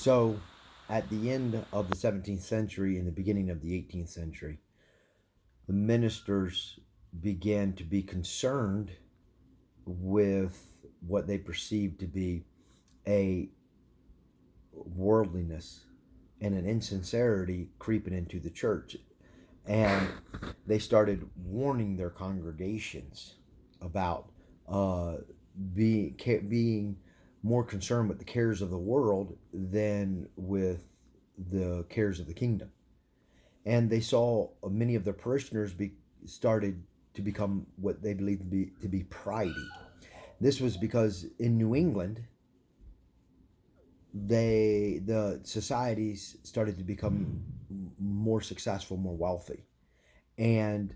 So, at the end of the 17th century and the beginning of the 18th century, the ministers began to be concerned with what they perceived to be a worldliness and an insincerity creeping into the church. And they started warning their congregations about uh, being more concerned with the cares of the world than with the cares of the kingdom. And they saw many of their parishioners started to become what they believed to be pridey. This was because in New England, the societies started to become more successful, more wealthy, and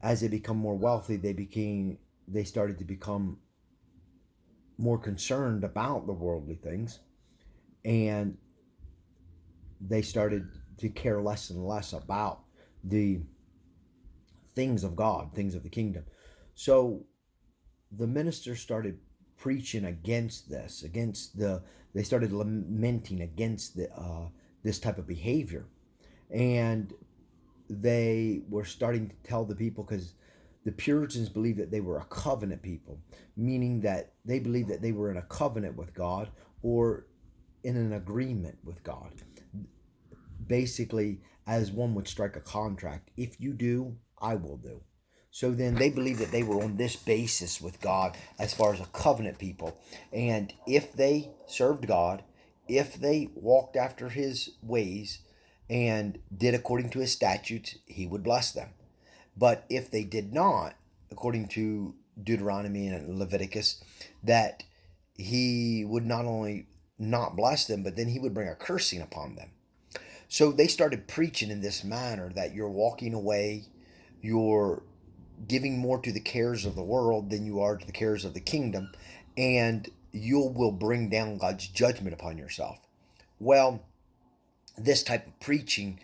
as they become more wealthy, they started to become more concerned about the worldly things, and they started to care less and less about the things of God, things of the kingdom. So the ministers started preaching against this, they started lamenting against this type of behavior, and they were starting to tell the people, because the Puritans believed that they were a covenant people, meaning that they believed that they were in a covenant with God or in an agreement with God. Basically, as one would strike a contract, if you do, I will do. So then they believed that they were on this basis with God as far as a covenant people. And if they served God, if they walked after his ways and did according to his statutes, he would bless them. But if they did not, according to Deuteronomy and Leviticus, that he would not only not bless them, but then he would bring a cursing upon them. So they started preaching in this manner that you're walking away, you're giving more to the cares of the world than you are to the cares of the kingdom, and you will bring down God's judgment upon yourself. Well, this type of preaching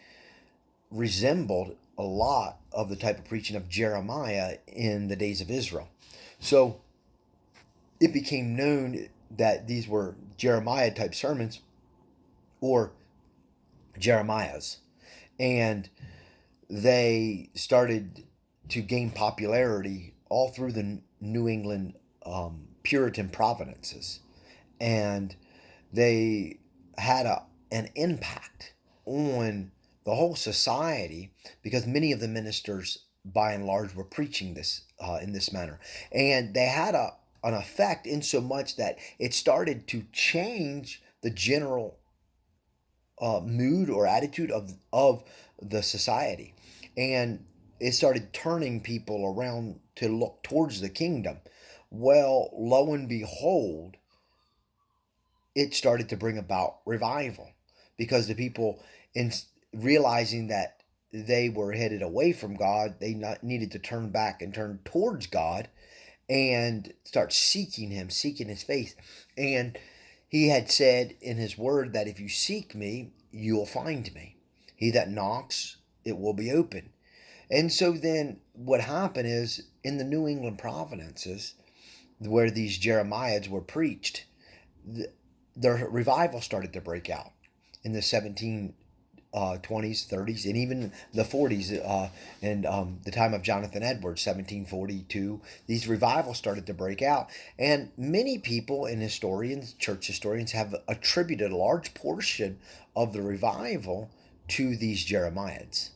resembled a lot of the type of preaching of Jeremiah in the days of Israel. So it became known that these were Jeremiah type sermons or Jeremiah's. And they started to gain popularity all through the New England Puritan provinces. And they had an impact on the whole society because many of the ministers, by and large, were preaching this in this manner. And they had an effect in so much that it started to change the general mood or attitude of the society, and it started turning people around to look towards the kingdom. Well, lo and behold, it started to bring about revival because the people, in realizing that they were headed away from God, they needed to turn back and turn towards God and start seeking him, seeking his face. And he had said in his word that if you seek me, you will find me. He that knocks, it will be open. And so then what happened is in the New England provinces where these Jeremiads were preached, the revival started to break out in the 1720s, 30s, and even the 40s, and the time of Jonathan Edwards, 1742. These revivals started to break out, and many people and historians, church historians, have attributed a large portion of the revival to these Jeremiads.